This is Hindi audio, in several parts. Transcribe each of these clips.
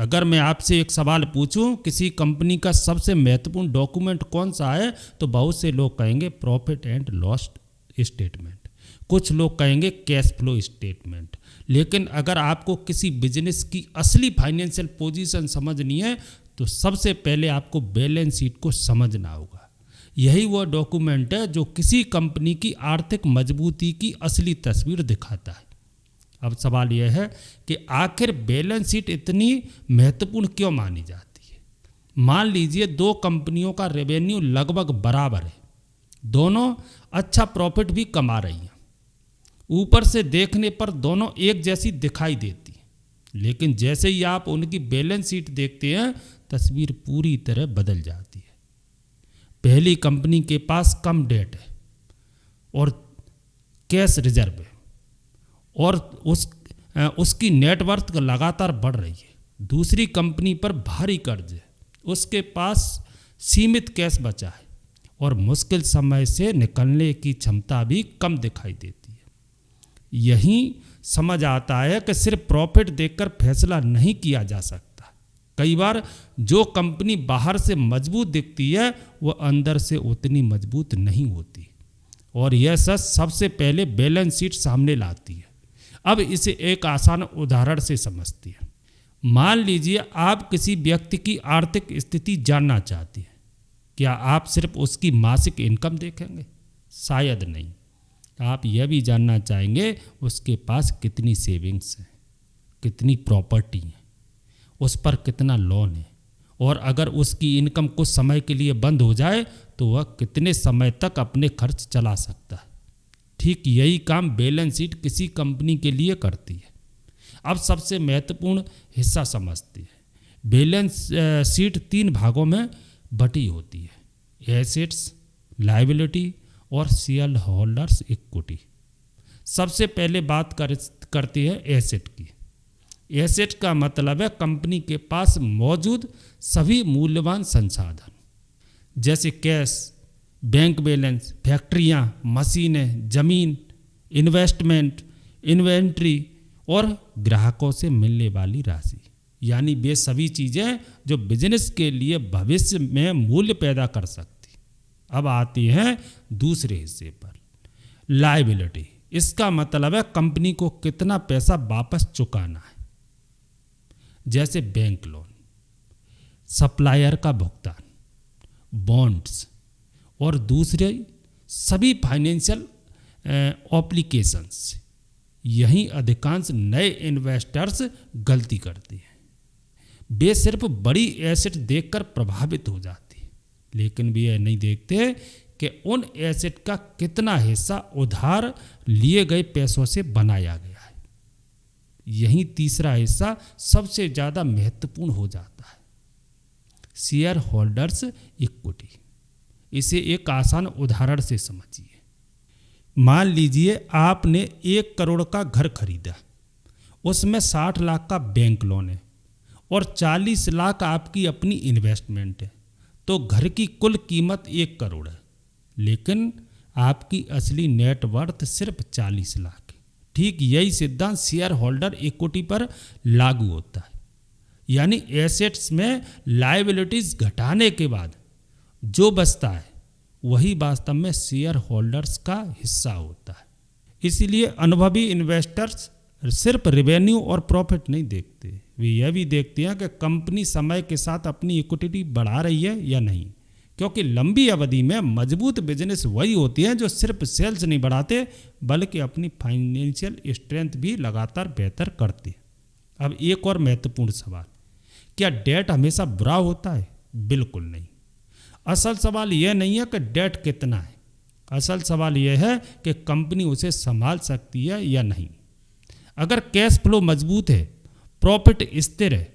अगर मैं आपसे एक सवाल पूछूं, किसी कंपनी का सबसे महत्वपूर्ण डॉक्यूमेंट कौन सा है, तो बहुत से लोग कहेंगे प्रॉफिट एंड लॉस स्टेटमेंट, कुछ लोग कहेंगे कैश फ्लो स्टेटमेंट। लेकिन अगर आपको किसी बिजनेस की असली फाइनेंशियल पोजीशन समझनी है तो सबसे पहले आपको बैलेंस शीट को समझना होगा। यही वह डॉक्यूमेंट है जो किसी कंपनी की आर्थिक मजबूती की असली तस्वीर दिखाता है। अब सवाल यह है कि आखिर बैलेंस शीट इतनी महत्वपूर्ण क्यों मानी जाती है। मान लीजिए दो कंपनियों का रेवेन्यू लगभग बराबर है, दोनों अच्छा प्रॉफिट भी कमा रही हैं, ऊपर से देखने पर दोनों एक जैसी दिखाई देती हैं, लेकिन जैसे ही आप उनकी बैलेंस शीट देखते हैं तस्वीर पूरी तरह बदल जाती है। पहली कंपनी के पास कम डेट है और कैश रिजर्व है और उसकी नेटवर्थ लगातार बढ़ रही है। दूसरी कंपनी पर भारी कर्ज है, उसके पास सीमित कैश बचा है और मुश्किल समय से निकलने की क्षमता भी कम दिखाई देती है। यही समझ आता है कि सिर्फ प्रॉफिट देखकर फैसला नहीं किया जा सकता। कई बार जो कंपनी बाहर से मजबूत दिखती है वह अंदर से उतनी मजबूत नहीं होती, और यह सच सबसे पहले बैलेंस शीट सामने लाती है। अब इसे एक आसान उदाहरण से समझते हैं। मान लीजिए आप किसी व्यक्ति की आर्थिक स्थिति जानना चाहते हैं। क्या आप सिर्फ उसकी मासिक इनकम देखेंगे? शायद नहीं। आप यह भी जानना चाहेंगे उसके पास कितनी सेविंग्स हैं, कितनी प्रॉपर्टी है, उस पर कितना लोन है, और अगर उसकी इनकम कुछ समय के लिए बंद हो जाए तो वह कितने समय तक अपने खर्च चला सकता है। ठीक यही काम बैलेंस शीट किसी कंपनी के लिए करती है। अब सबसे महत्वपूर्ण हिस्सा समझते हैं। बैलेंस शीट 3 भागों में बटी होती है: एसेट्स, लायबिलिटी और शेयर होल्डर्स इक्विटी। सबसे पहले बात करते हैं एसेट की। एसेट का मतलब है कंपनी के पास मौजूद सभी मूल्यवान संसाधन, जैसे कैश, बैंक बैलेंस, फैक्ट्रियां, मशीनें, जमीन, इन्वेस्टमेंट, इन्वेंट्री और ग्राहकों से मिलने वाली राशि। यानी वे सभी चीज़ें जो बिजनेस के लिए भविष्य में मूल्य पैदा कर सकती। अब आती हैं दूसरे हिस्से पर, लायबिलिटी। इसका मतलब है कंपनी को कितना पैसा वापस चुकाना है, जैसे बैंक लोन, सप्लायर का भुगतान, बॉन्ड्स और दूसरे सभी फाइनेंशियल ऑब्लिगेशंस। यही अधिकांश नए इन्वेस्टर्स गलती करते हैं। वे सिर्फ बड़ी एसेट देखकर प्रभावित हो जाते हैं, लेकिन वे यह नहीं देखते कि उन एसेट का कितना हिस्सा उधार लिए गए पैसों से बनाया गया है। यही तीसरा हिस्सा सबसे ज़्यादा महत्वपूर्ण हो जाता है, शेयर होल्डर्स इक्विटी। इसे एक आसान उदाहरण से समझिए। मान लीजिए आपने 1 करोड़ का घर खरीदा, उसमें 60 लाख का बैंक लोन है और 40 लाख आपकी अपनी इन्वेस्टमेंट है, तो घर की कुल कीमत 1 करोड़ है, लेकिन आपकी असली नेटवर्थ सिर्फ 40 लाख है। ठीक यही सिद्धांत शेयर होल्डर इक्विटी पर लागू होता है। यानी एसेट्स में लायबिलिटीज घटाने के बाद जो बचता है वही वास्तव में शेयर होल्डर्स का हिस्सा होता है। इसलिए अनुभवी इन्वेस्टर्स सिर्फ रेवेन्यू और प्रॉफिट नहीं देखते, वे यह भी देखते हैं कि कंपनी समय के साथ अपनी इक्विटी बढ़ा रही है या नहीं, क्योंकि लंबी अवधि में मजबूत बिजनेस वही होती हैं जो सिर्फ सेल्स नहीं बढ़ाते बल्कि अपनी फाइनेंशियल स्ट्रेंथ भी लगातार बेहतर करते हैं। अब एक और महत्वपूर्ण सवाल, क्या डेट हमेशा बुरा होता है? बिल्कुल नहीं। असल सवाल यह नहीं है कि डेट कितना है, असल सवाल यह है कि कंपनी उसे संभाल सकती है या नहीं। अगर कैश फ्लो मजबूत है, प्रॉफिट स्थिर है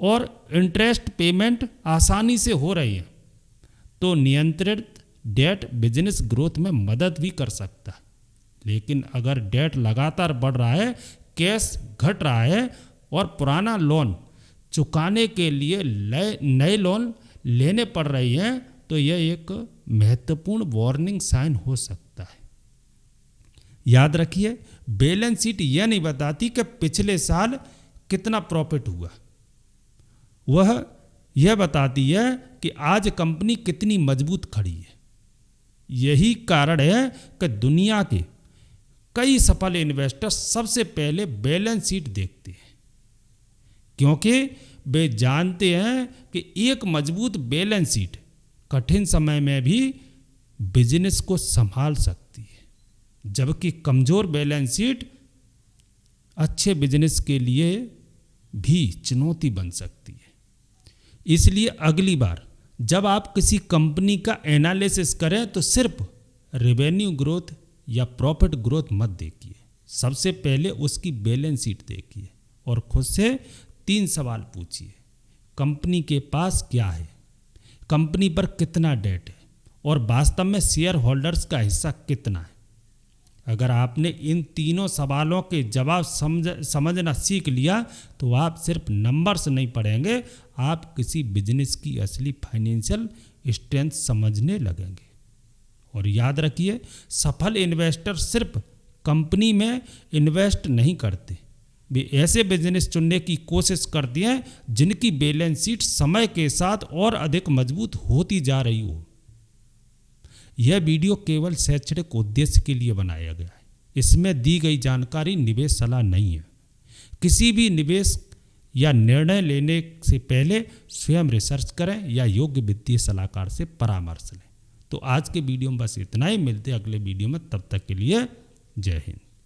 और इंटरेस्ट पेमेंट आसानी से हो रही है तो नियंत्रित डेट बिजनेस ग्रोथ में मदद भी कर सकता है। लेकिन अगर डेट लगातार बढ़ रहा है, कैश घट रहा है और पुराना लोन चुकाने के लिए नए लोन लेने पड़ रही हैं तो यह एक महत्वपूर्ण वार्निंग साइन हो सकता है। याद रखिए, बैलेंस शीट यह नहीं बताती कि पिछले साल कितना प्रॉफिट हुआ, वह यह बताती है कि आज कंपनी कितनी मजबूत खड़ी है। यही कारण है कि दुनिया के कई सफल इन्वेस्टर सबसे पहले बैलेंस शीट देखते हैं, क्योंकि वे जानते हैं कि एक मजबूत बैलेंस शीट कठिन समय में भी बिजनेस को संभाल सकती है, जबकि कमजोर बैलेंस शीट अच्छे बिजनेस के लिए भी चुनौती बन सकती है। इसलिए अगली बार जब आप किसी कंपनी का एनालिसिस करें तो सिर्फ रेवेन्यू ग्रोथ या प्रॉफिट ग्रोथ मत देखिए, सबसे पहले उसकी बैलेंस शीट देखिए और खुद से 3 सवाल पूछिए। कंपनी के पास क्या है, कंपनी पर कितना डेट है और वास्तव में शेयर होल्डर्स का हिस्सा कितना है। अगर आपने इन तीनों सवालों के जवाब समझना सीख लिया तो आप सिर्फ नंबर्स नहीं पढ़ेंगे, आप किसी बिजनेस की असली फाइनेंशियल स्ट्रेंथ समझने लगेंगे। और याद रखिए, सफल इन्वेस्टर सिर्फ कंपनी में इन्वेस्ट नहीं करते, वे ऐसे बिजनेस चुनने की कोशिश करते हैं जिनकी बैलेंस शीट समय के साथ और अधिक मजबूत होती जा रही हो। यह वीडियो केवल शैक्षणिक उद्देश्य के लिए बनाया गया है। इसमें दी गई जानकारी निवेश सलाह नहीं है। किसी भी निवेश या निर्णय लेने से पहले स्वयं रिसर्च करें या योग्य वित्तीय सलाहकार से परामर्श लें। तो आज के वीडियो में बस इतना ही, मिलते हैं अगले वीडियो में, तब तक के लिए जय हिंद।